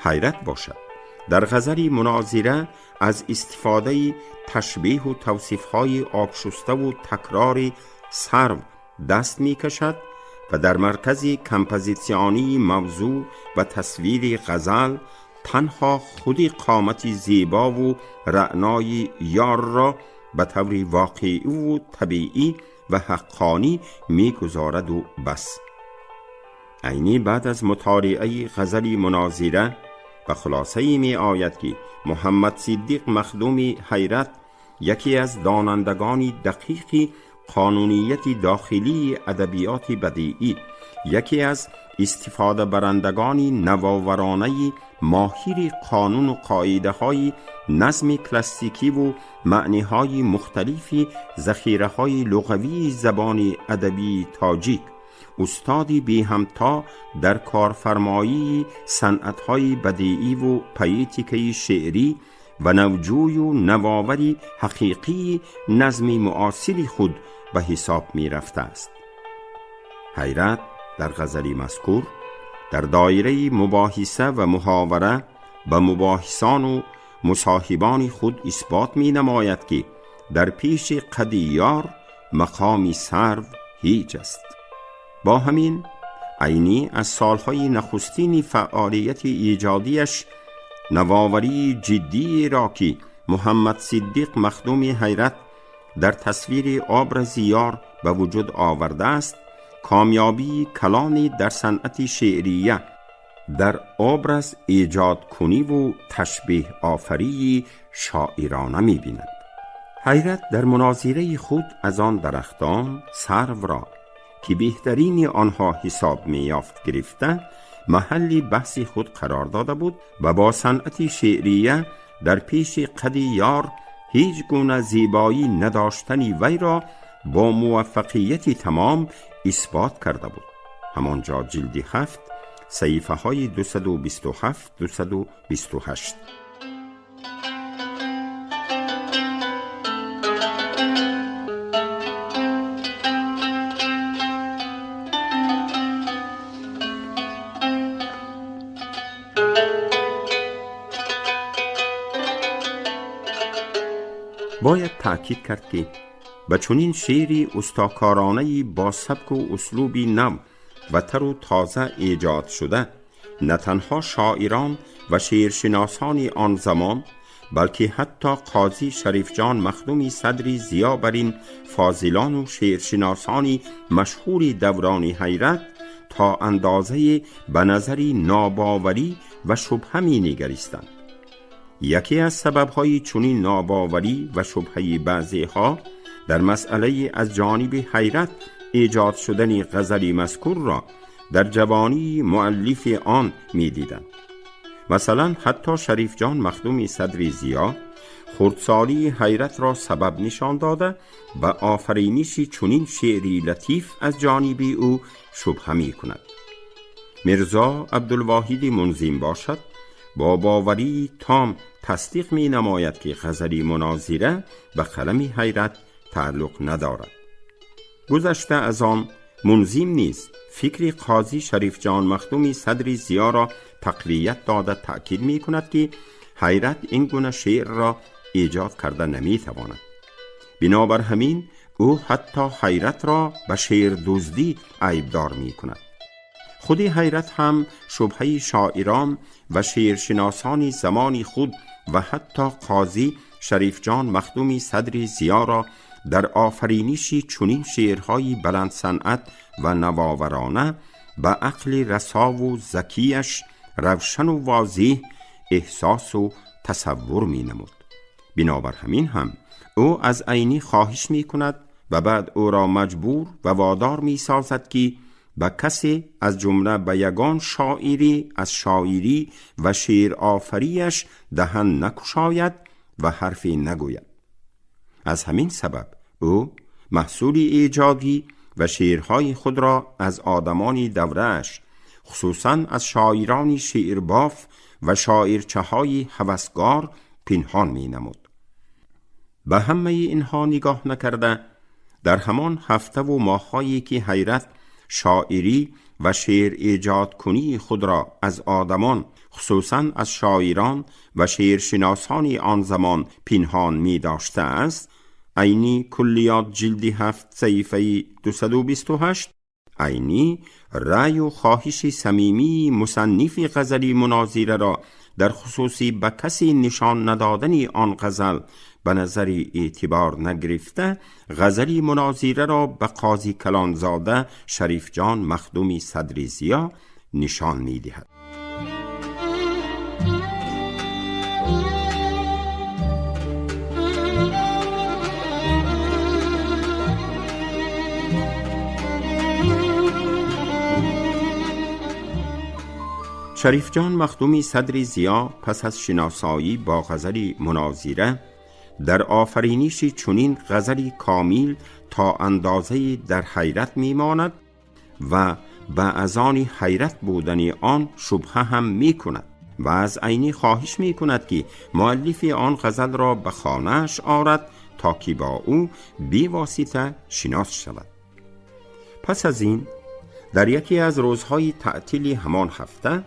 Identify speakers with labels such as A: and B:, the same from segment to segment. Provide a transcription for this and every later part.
A: حیرت باشد. در غزل مناظره از استفاده تشبیه و توصیف‌های آبشسته و تکرار سرو دست می‌کشد و در مرکز کمپوزیسیونی موضوع و تصویر غزل تنها خودی قامتی زیبا و رعنای یار را به طور واقعی و طبیعی و حقانی می‌گذارد و بس. عینی بعد از مطالعه غزل مناظره و خلاصه می آید که محمد صدیق مخدوم حیرت یکی از دانندگان دقیق قانونیت داخلی ادبیات بدیعی، یکی از استفاده برندگان نوآورانه ماهر قانون و قاعده های نظم کلاسیکی و معنی های مختلف ذخیره های لغوی زبان ادبی تاجیک، استادی بی همتا در کارفرمایی صنعت‌های بدیعی و پویتیک شعری و نوجوی و نوآوری حقیقی نظم معاصر خود به حساب می رفته است. حیرت در غزل مذکور در دایره مباحثه و محاوره به مباحثان و مصاحبان خود اثبات می نماید که در پیش قد یار مقام سرو هیچ است. با همین عینی از سالهای نخستین فعالیت ایجادیش نوآوری جدی را که محمد صدیق مخدوم حیرت در تصویر آبرز یار به وجود آورده است، کامیابی کلانی در صنعت شعریه در آبرز ایجاد کنی و تشبیه آفری شاعرانه می بیند. حیرت در مناظره خود از آن درختان سرو را که بهترین آنها حساب می یافت گرفته محلی بحث خود قرار داده بود و با صنعت شعریه در پیش قد یار هیچ گونه زیبایی نداشتنی وی را با موفقیت تمام اثبات کرده بود. همانجا جلد 7 صفحه های 227-228. باید تأکید کرد که به چنین شعری استاکارانه‌ای با سبک و اسلوبی نو و تر و تازه ایجاد شده نه تنها شاعران و شعرشناسان آن زمان بلکه حتی قاضی شریف جان مخدوم صدری ضیا بر این فاضلان و شعرشناسان مشهور دوران حیرت تا اندازه به نظری ناباوری و شبهه می نگریستند. یکی از سبب‌های چنین ناباوری و شبهه بعضی‌ها در مسئله از جانب حیرت ایجاد شدن غزل مذکور را در جوانی مؤلف آن می‌دیدند. مثلا حتی شریف جان مخدوم صدری ضیا خردسالی حیرت را سبب نشان داده و آفرینش چنین شعری لطیف از جانب او شبهه می‌کند. میرزا عبدالواحد منظم باشد با باوری تام تصدیق می نماید که غزل مناظره به قلم حیرت تعلق ندارد. گذشته از آن منظم نیز فکر قاضی شریف جان مخدوم صدری ضیا را تقویت داده تأکید می کند که حیرت این گونه شعر را ایجاد کرده نمی تواند. بنابر همین او حتی حیرت را به شعر دزدی عیبدار می کند. خود حیرت هم شبهه شاعران و شعرشناسان زمان خود و حتی قاضی شریف جان مخدوم صدری ضیا را در آفرینش چنین شعرهای بلند صنعت و نوآورانه به عقل رسا و ذکیش روشن و واضح احساس و تصور می نمود. بنابر همین هم او از عینی خواهش می کند و بعد او را مجبور و وادار می سازد که به کسی از جمله به یگان شاعری از شاعری و شعر آفریش دهن نکشاید و حرفی نگوید. از همین سبب او محصول ایجادی و شعرهای خود را از آدمان دوره‌اش خصوصاً از شاعران شعرباف و شاعرچه‌های هوسگار پنهان می نمود. به همه اینها نگاه نکرده در همان هفته و ماه‌هایی که حیرت شاعری و شعر ایجاد کنی خود را از آدمان، خصوصاً از شاعران و شعرشناسان آن زمان پنهان می داشته است، عینی کلیات جلد 7 صفحه 228، عینی رأی و خواهش صمیمی مصنف غزل مناظره را در خصوصی به کسی نشان ندادن آن غزل به نظر اعتبار نگرفته، غزل مناظره را به قاضی کلانزاده شریف جان مخدومی صدری ضیا نشان می دهد. شریف جان مخدومی صدری ضیا پس از شناسایی با غزل مناظره در آفرینش چنین غزلی کامل تا اندازه در حیرت میماند و به از آن حیرت بودن آن شبهه هم می کند و از عینی خواهش می کند که مؤلف آن غزل را به خانه‌اش آورد تا که با او بی واسطه شناس شود. پس از این در یکی از روزهای تعطیل همان هفته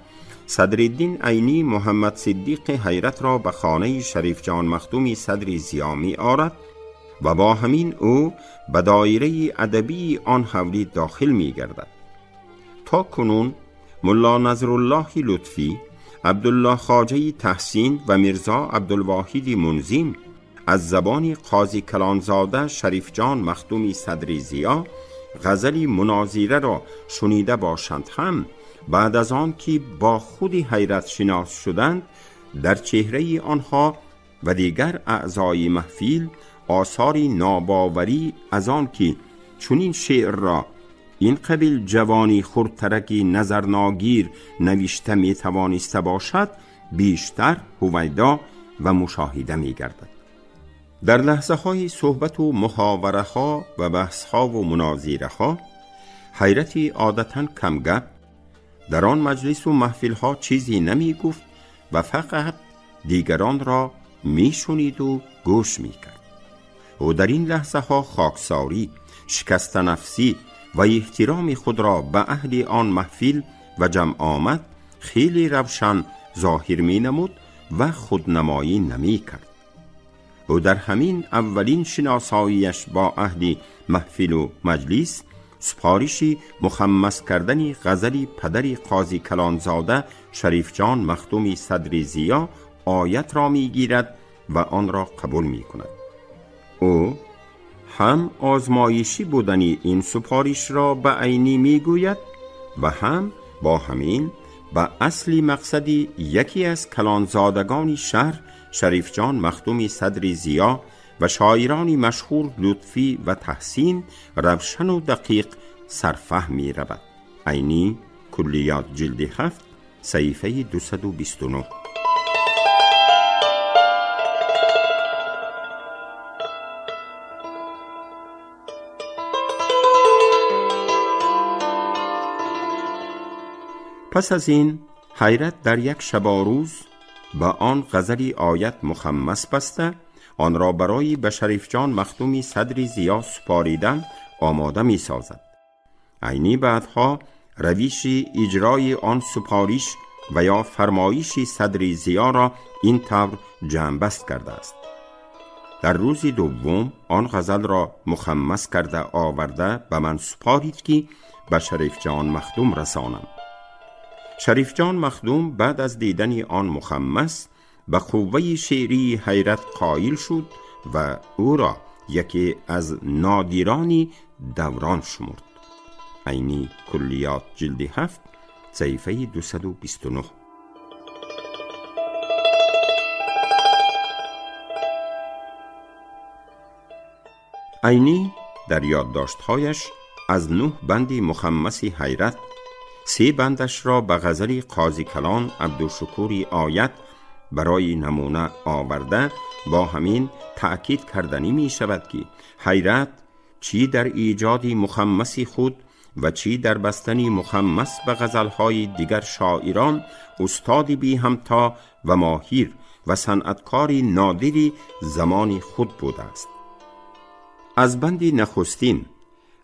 A: صدرالدین عینی محمد صدیق حیرت را به خانه شریف جان مخدومی صدری ضیا می آورد و با همین او به دایره ادبی آن حولی داخل می گردد. تا کنون ملا نظرالله لطفی، عبدالله خواجه تحسین و میرزا عبدالواحد منظم از زبان قاضی کلانزاده شریف جان مخدومی صدری ضیا غزل مناظره را شنیده باشند هم بعد از آن که با خود حیرت شناس شدند، در چهره آنها و دیگر اعضای محفل آثاری ناباوری از آن که چنین شعر را این قبیل جوانی خردترکی نظرناگیر نوشته می توانسته باشد بیشتر هویدا و مشاهده می گردد. در لحظه های صحبت و محاوره ها و بحث ها و مناظره ها حیرتی عادتاً کم گپ در آن مجلس و محفل ها چیزی نمی گفت و فقط دیگران را می شنید و گوش می کرد. او در این لحظه ها خاکساری، شکست نفسی و احترام خود را به اهل آن محفل و جمع آمد خیلی روشن ظاهر می نمود و خودنمایی نمی کرد. او در همین اولین شناساییش با اهل محفل و مجلس سپارشی مخمس کردن غزل پدر قاضی کلانزاده شریف جان مخدومی صدری ضیا آیت را می گیرد و آن را قبول می کند. او هم آزمایشی بودن این سپارش را به عینی می گوید و هم با همین به اصلی مقصد یکی از کلانزادگان شهر شریف جان مخدومی صدری ضیا و شاعران مشهور لطفی و تحسین روشن و دقیق سرفهم می رود. عینی کلیات جلد 7 صفحه 229. پس از این حیرت در یک شب روز به آن غزلی آیت مخمس بسته آن را برای به شریف جان مخدومی صدری ضیا سپاریدن آماده می سازد. عینی بعدها روش اجرای آن سپارش و یا فرمایش صدری ضیا را این طور جمع بست کرده است. در روز دوم آن غزل را مخمس کرده آورده به من سپارید که به شریف جان مخدوم رسانم. شریف جان مخدوم بعد از دیدن آن مخمس به قوه شعری حیرت قائل شد و او را یکی از نادرانی دوران شمرد. عینی کلیات جلد 7 صفحه 229. عینی در یادداشت‌هایش از 9 بند مخمس حیرت 3 بندش را به غزل قاضی کلان عبدالشکور آیت برای نمونه آورده با همین تأکید کردنی می شود که حیرت چی در ایجاد مخمس خود و چی در بستن مخمس به غزلهای دیگر شاعران استاد بی همتا و ماهر و صنعتکاری نادری زمان خود بوده است. از بند نخستین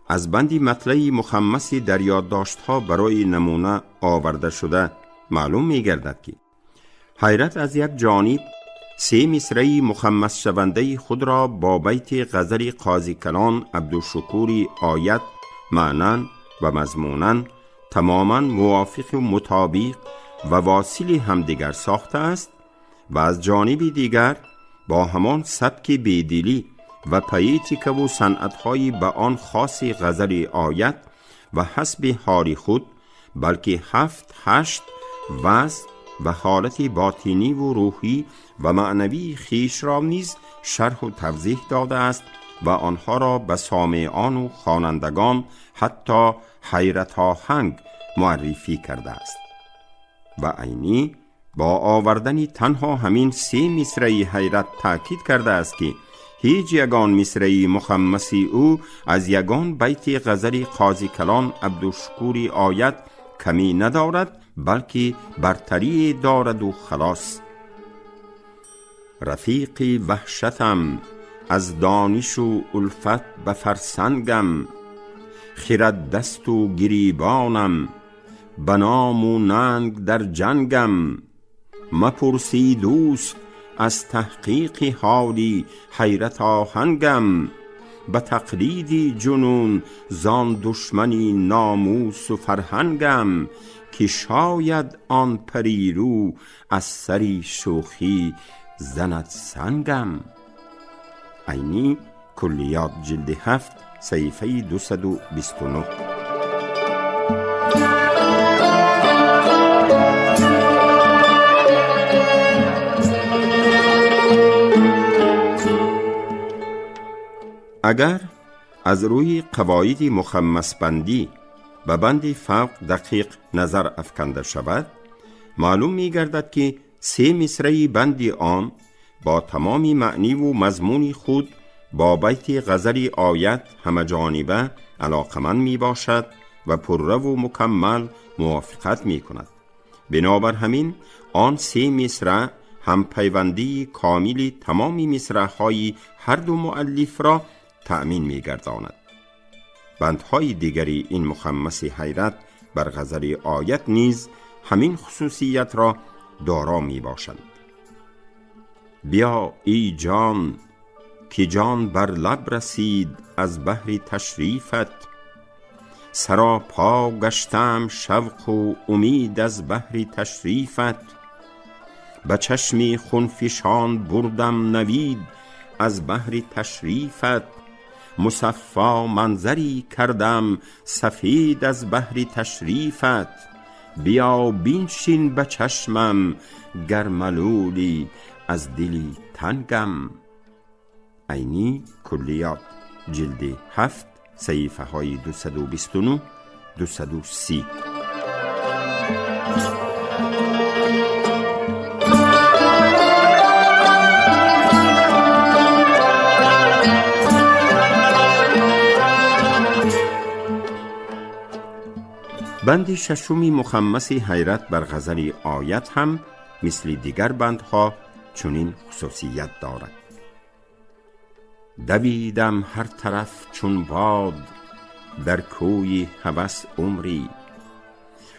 A: از بندی مطلعی مخمس در یادداشت‌ها برای نمونه آورده شده معلوم می گردد که حیرت از یک جانب 3 مصرعی مخمس شونده خود را با بیت غزل قاضی کلان عبدالشکور آیت معناً و مضموناً تماماً موافق و مطابق و واصل همدیگر ساخته است و از جانب دیگر با همان سبک بیدلی و پایتیک و صنعت‌های به آن خاص غزل آیت و حسب حال خود بلکه 7-8 وزن و حالت باطنی و روحی و معنوی خیش را نیز شرح و توضیح داده است و آنها را به سامعان و خوانندگان حتی حیرت آهنگ معرفی کرده است و عینی با آوردن تنها همین 3 مصرعی حیرت تأکید کرده است که هیچ یگان مصرعی مخمسی او از یگان بیت غزل قاضی کلان عبدالشکور آیت کمی ندارد بلکه برتری دارد و خلاص. رفیق وحشتم از دانش و الفت به فرسنگم، خرد دست و گریبانم بنام و ننگ در جنگم. مپرسی دوست از تحقیق حالی حیرت آهنگم، به تقلید جنون زان دشمنی ناموس و فرهنگم. که شاید آن پریرو از سری شوخی زند سنگم. عینی کلیات جلد 7 صفحه 229. اگر از روی قواعد مخمس بندی به بند فوق دقیق نظر افکنده شود، معلوم می گردد که 3 مصرعی بند آن با تمام معنی و مضمون خود با بیت غزل آیت همه جانبه علاقمند می باشد و پررو و مکمل موافقت می کند. بنابر همین آن 3 مصرع هم پیوندی کامل تمام مصرع‌های هر دو مؤلف را تأمین می گرداند. بندهای دیگری این مخمس حیرت بر غزل آیت نیز همین خصوصیت را دارا می باشند. بیا ای جان که جان بر لب رسید از بحر تشریفت، سراپا گشتم شوق و امید از بحر تشریفت. به چشمی خونفشان بردم نوید از بحر تشریفت، مصفا منظری کردم سفید از بحر تشریفت. بیا بینشین به چشمم گر ملولی از دلی تنگم. عینی کلیات جلد 7 صفحه های 229 230. بند ششمی مخمس حیرت بر غزل آیت هم مثل دیگر بندها چنین خصوصیت دارد. دویدم هر طرف چون باد در کوی هوس عمری،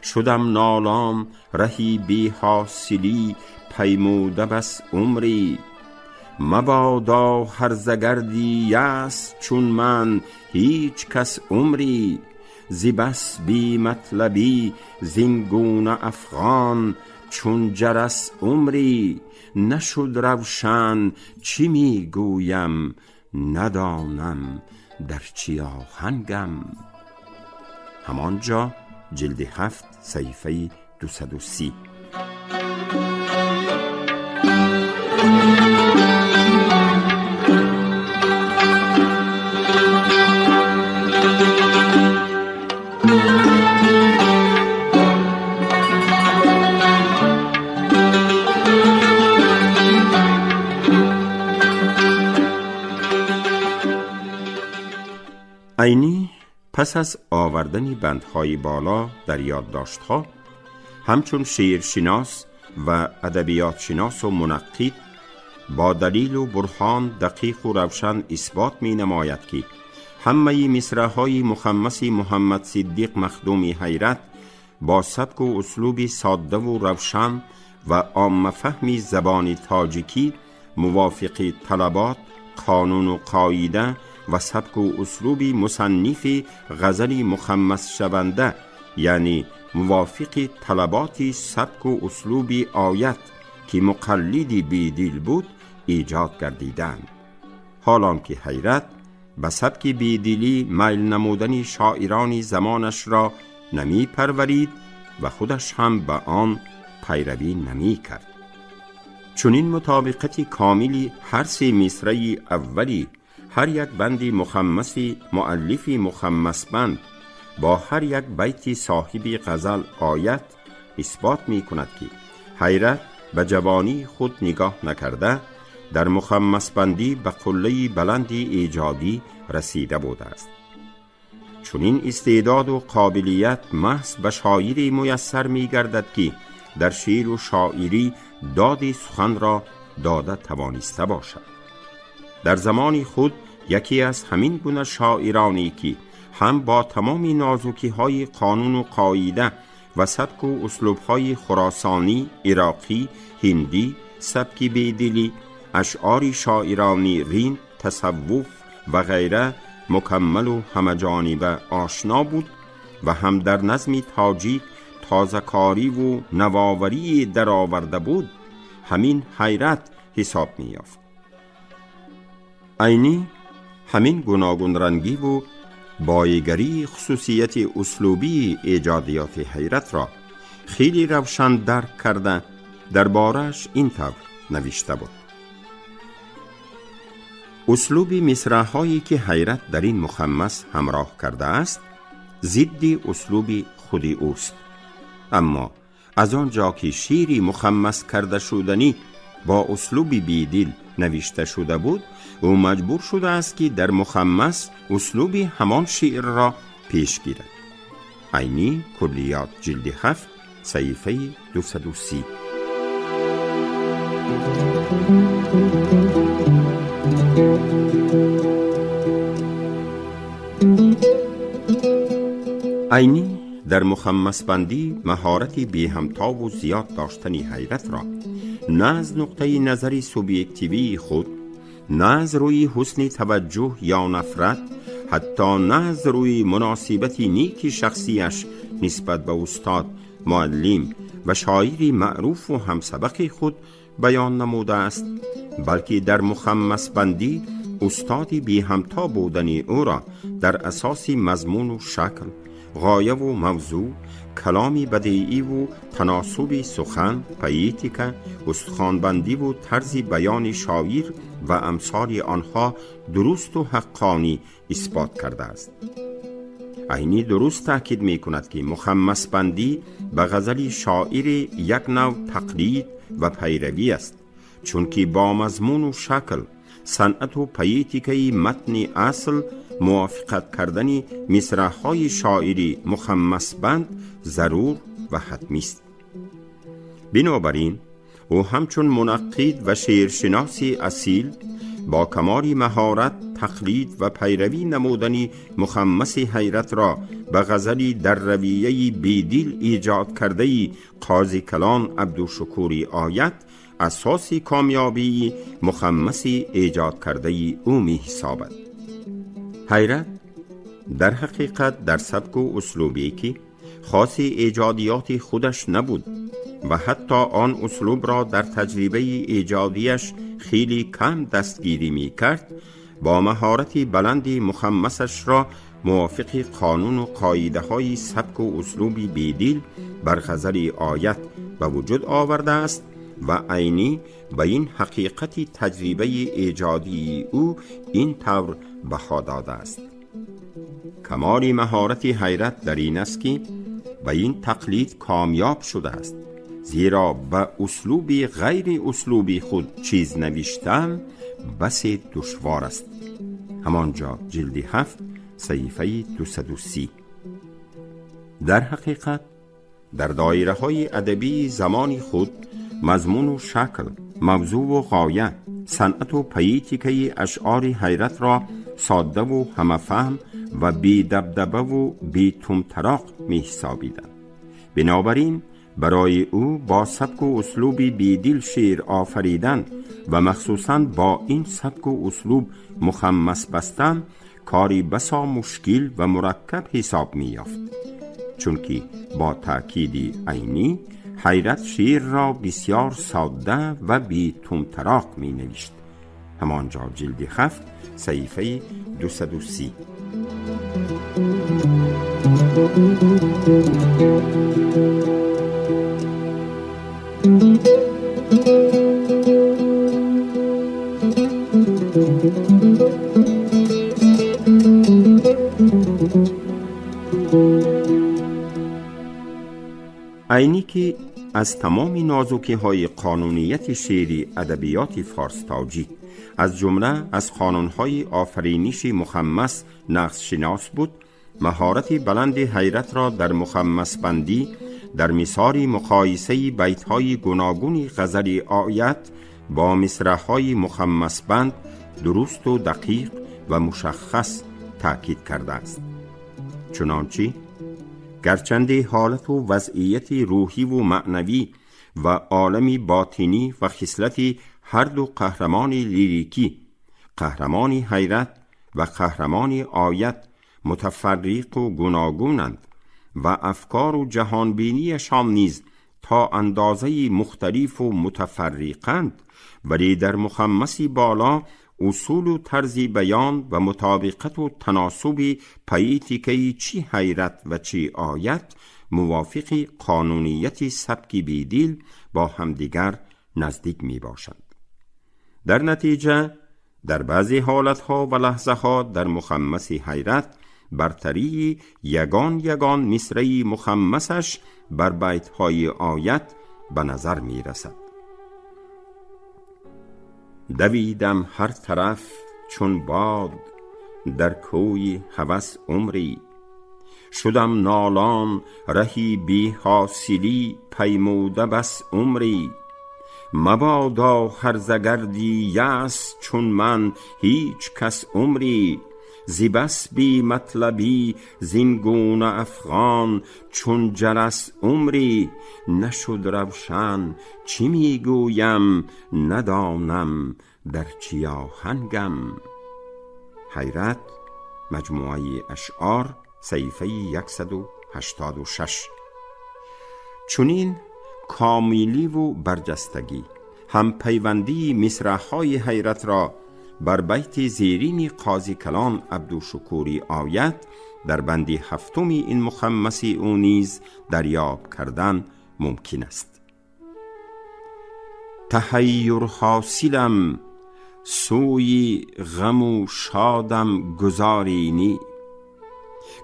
A: شدم نالان رهی بی حاصلی پیموده بس عمری. مبادا هرزه گردی یأس چون من هیچ کس عمری، زی بس بی مطلبی زینگونه افغان چون جرس عمری. نشد روشن چی می گویم ندانم در چی آهنگم. همانجا جلد 7 صفحه 230. عینی پس از آوردن بندهای بالا در یادداشت‌ها، همچون شعرشناس و ادبیات شناس و منقد با دلیل و برهان دقیق و روشن اثبات می نماید که همه مصرع‌های مخمس محمد صدیق مخدومی حیرت با سبک و اسلوب ساده و روشن و عام فهمی زبان تاجیکی موافق طلبات، قانون و قاعده و سبک و اسلوب مصنف غزل مخمس شونده، یعنی موافق طلبات سبک و اسلوب آیت که مقلدی بیدل بود ایجاد گردیدند. حالان که حیرت به سبک بیدلی میل نمودن شاعران زمانش را نمی پرورید و خودش هم به آن پیروی نمی کرد. چون این مطابقت کاملی هر سه مصرع اولی هر یک بند مخمسی مؤلف مخمس بند با هر یک بیت صاحب غزل آیت اثبات می کند که حیرت به جوانی خود نگاه نکرده در مخمس بندی به قله بلندی ایجادی رسیده بوده است. چون این استعداد و قابلیت محض به شاعری میسر می گردد که در شعر و شاعری داد سخن را داده توانسته باشد. در زمان خود یکی از همین گونه شاعرانی که هم با تمام نازکی های قانون و قاعده و سبک و اسلوب های خراسانی، عراقی، هندی، سبک بیدلی، اشعار شاعرانی رین، تصوف و غیره مکمل و همه‌جانبه آشنا بود و هم در نظم تاجیک تازه‌کاری و نوآوری درآورده بود، همین حیرت حساب می‌یافت. عینی همین گوناگون رنگی و بایگری خصوصیت اسلوبی ایجادیات حیرت را خیلی روشن درک کرده دربارش این طور نوشته بود: اسلوب مصرع‌هایی که حیرت در این مخمس همراه کرده است ضد اسلوب خود اوست، اما از آنجا که شعری مخمس کرده شدنی با اسلوب بیدل نوشته شده بود، او مجبور شده است که در مخمس اسلوب همان شعر را پیش گیرد. عینی کلیات جلد 7 صفحه 230. عینی در مخمس بندی مهارت بی همتا و زیاد داشتنی حیرت را نه از نقطه نظری سوبیکتیوی خود، نه از روی حسن توجه یا نفرت، حتی نه از روی مناسبت نیک شخصیش نسبت به استاد، معلم و شاعری معروف و همسبق خود بیان نموده است، بلکه در مخمس بندی استاد بی همتا بودن او را در اساس مضمون و شکل، غایه و موضوع، کلامی بدیعی و تناسب سخن، پویتیکا، استخوانبندی و طرز بیان شاعر و امثال آنها درست و حقانی اثبات کرده است. عینی درست تأکید می کند که مخمس بندی به غزل شاعر یک نوع تقلید و پیروی است، چون که با مضمون و شکل، صنعت و پویتیکای متن اصل موافقت کردن مصرع‌های شاعری مخمس بند ضرور و حتمی است. بنابراین او همچون منقد و شعرشناسی اصیل با کمال مهارت تقلید و پیروی نمودن مخمس حیرت را به غزلی در رویه بیدل ایجاد کرده قاضی کلان عبدالشکور آیت اساس کامیابی مخمس ایجاد کرده او می حسابد. حیرت در حقیقت در سبک و اسلوبی که خاص ایجادیات خودش نبود و حتی آن اسلوب را در تجربه ایجادیش خیلی کم دستگیری می کرد، با مهارت بلند مخمسش را موافق قانون و قاعده های سبک و اسلوبی بیدل بر غزل آیت به وجود آورده است و عینی به این حقیقت تجربه ایجادی او این طور بها داده است: کمال مهارت حیرت در این است که به این تقلید کامیاب شده است، زیرا به اسلوب غیر اسلوبی خود چیز نوشتن بس دشوار است. همانجا جلد 7 صفحه 230. در حقیقت در دایره های ادبی زمان خود مضمون و شکل، موضوع و غایه، صنعت و پویتیکای اشعار حیرت را ساده و همفهم و بی دبدبه و بی طمطراق می حسابیدند. بنابراین برای او با سبک و اسلوبی بیدل شعر آفریدن و مخصوصاً با این سبک و اسلوب مخمس بستن کاری بسا مشکل و مرکب حساب می یافت، چون که با تأکیدی عینی حیرت شعر را بسیار ساده و بی طمطراق می نوشت. همانجا جلد 7 صحیفه 230. عینی که از تمام نازکی های قانونیت شعری ادبیات فارس تاجی، از جمله از قانونهای آفرینش مخمس نقص شناس بود، مهارت بلند حیرت را در مخمس بندی در مثال مقایسه بیت‌های گوناگون غزل آیت با مصرع‌های مخمس بند درست و دقیق و مشخص تأکید کرده است. چنانچه گرچند حالت و وضعیت روحی و معنوی و عالمی باطنی و خصلت هر دو قهرمان لیریکی، قهرمان حیرت و قهرمان آیت، متفرق و گوناگونند و افکار و جهانبینیشان نیز تا اندازه مختلف و متفرقند، ولی در مخمسی بالا اصول و طرز بیان و مطابقت و تناسب پایتیکی چی حیرت و چی آیت موافق قانونیت سبک بیدل با همدیگر نزدیک می باشند. در نتیجه در بعضی حالتها و لحظه‌ها در مخمس حیرت برتری یگان مصرعی مخمسش بر بیت‌های آیت به نظر می رسد. دویدم هر طرف چون باد در کوی هوس عمری، شدم نالان رهی بی حاصلی پیموده بس عمری، مبادا هرزه گردی یأس چون من هیچ کس عمری، زی بس بی مطلبی زین گونه افغان چون جرس عمری، نشد روشن چی می گویم ندانم در چی آهنگم. حیرت، مجموعه اشعار، صحیفه 186. چنین کاملی و برجستگی هم پیوندی مصرع‌های حیرت را بر بیت زیرین قاضی کلان عبدالشکوری آیت در بند 7 این مخمسی او نیز دریاب کردن ممکن است. تحیر حاصلم سوی غم و شادم گذارینی،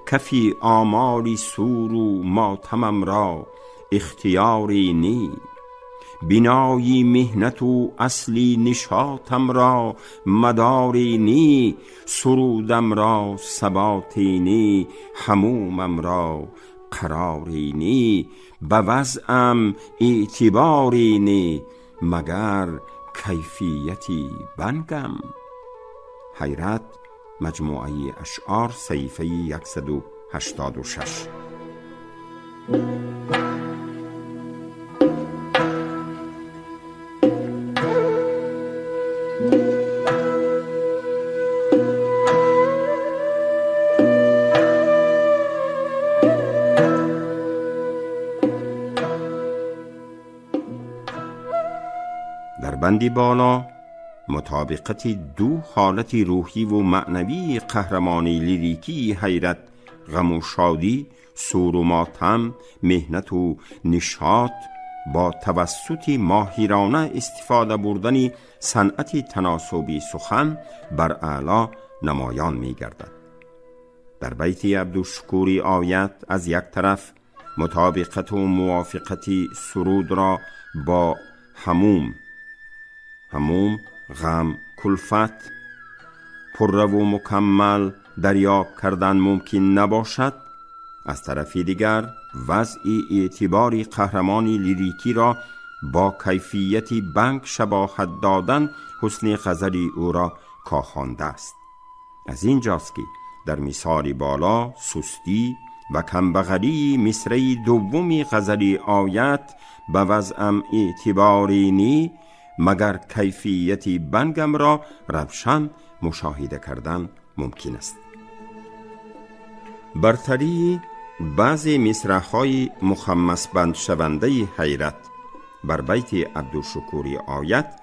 A: کفی آمالی سور و ماتمم را اختیاری نی، بنایی مهنت و اصلی نشاطم را مداری نی، سرودم را ثباتی نی، همومم را قراری نی، به وضعم اعتباری نی، مگر کیفیتی بنگم. حیرت، مجموعه اشعار، صحیفه 186. در بندی بالا مطابقت دو حالت روحی و معنوی قهرمان لیریکی حیرت، غم و شادی، سور و ماتم، مهنت و نشاط، با توسط ماهرانه استفاده بردن صنعت تناسبی سخن بر اعلی نمایان می گردد. در بیت عبدالشکوری آیت از یک طرف مطابقت و موافقت سرود را با هموم، غم، کلفت، پره و مکمل دریاب کردن ممکن نباشد، از طرف دیگر وضع اعتباری قهرمانی لیریکی را با کیفیتی بنگ شباهت دادن حسن غزلی او را کاهانده است. از این جاست که در مثال بالا سستی و کمبغلی مصرع دومی غزلی آیت به وضعم اعتباری نی مگر کیفیتی بنگم را روشن مشاهده کردن ممکن است. برتری بعضی مصرع‌های مخمس بند شونده حیرت بر بیت عبدالشکور آیت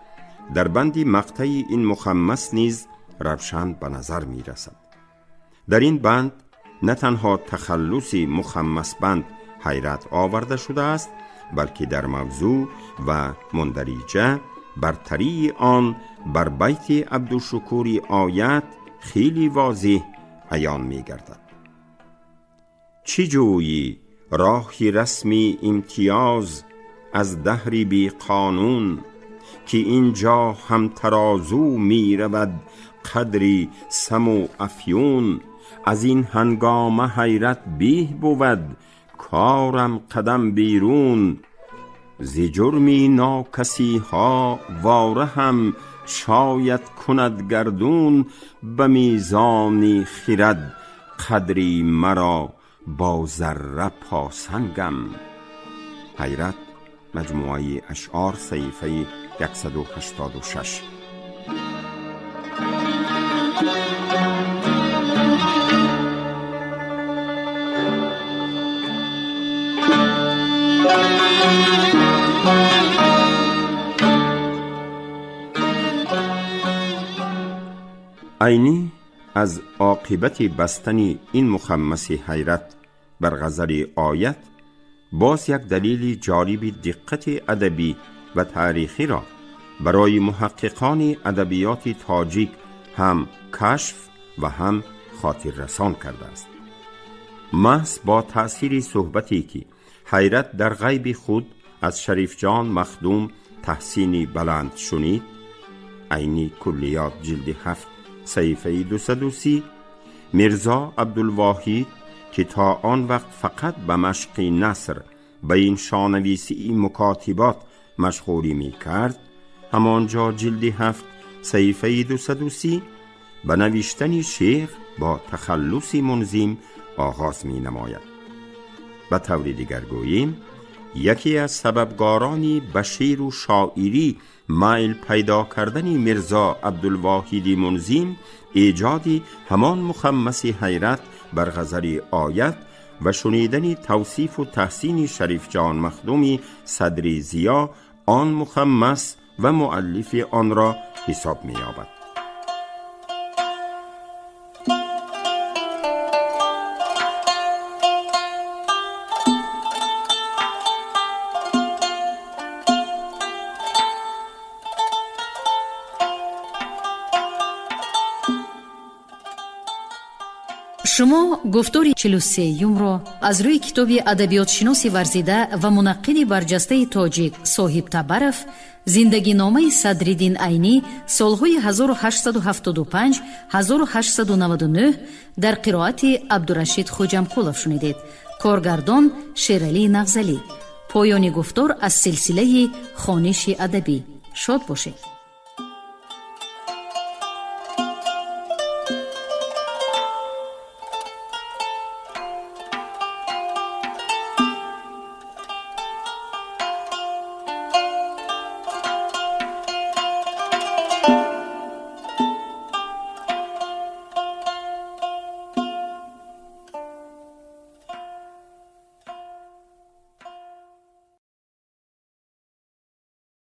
A: در بند مقطع این مخمس نیز روشن به نظر می رسد. در این بند نه تنها تخلص مخمس بند حیرت آورده شده است، بلکه در موضوع و مندرجه برتری آن بر بیت عبدالشکور آیت خیلی واضح عیان می گردد. چی جویی راهی رسمی امتیاز از دهری بی قانون، که اینجا هم ترازو می رود قدری سم و افیون. از این هنگامه حیرت بیه بود کارم قدم بیرون. ز جرمی ناکسی ها واره هم شاید کند گردون. به میزانی خرد قدری مرا با ذره پاسنگم. حیرت مجموعه اشعار صحیفه 186. عینی از عاقبت بستن این مخمس حیرت بر غزل آیت باز یک دلیل جالب دقت ادبی و تاریخی را برای محققان ادبیات تاجیک هم کشف و هم خاطر رسان کرده است. محض با تأثیر صحبتی که حیرت در غیب خود از شریف جان مخدوم تحسینی بلند شنید، عینی کلیات جلد 7 صحیفه 230، میرزا عبدالواحد که تا آن وقت فقط به مشق نثر به این شانویسی مکاتبات مشغولی می کرد، همانجا جلد 7 صحیفه 230 به نوشتن شعر با تخلص منظم آغاز می نماید. به طور دیگر گوییم یکی از سببگارانی به شعر و شاعری مایل پیدا کردن میرزا عبدالواحد منظم ایجاد همان مخمس حیرت بر غزل آیت و شنیدن توصیف و تحسین شریف جان مخدومی صدری ضیا آن مخمس و مؤلف آن را حساب می یابد.
B: شما گفتار 43 را از روی کتاب ادبیات شناسی ورزیده و منقد برجسته تاجیک صاحب تبرف زندگی نامه صدرالدین عینی سالهای 1875 1899 در قرائت عبدالرشید خوجمقولov شنیدید. کارگردان شیرعلی نغزلی. پایان گفتار از سلسله خوانش ادبی. شاد باشید.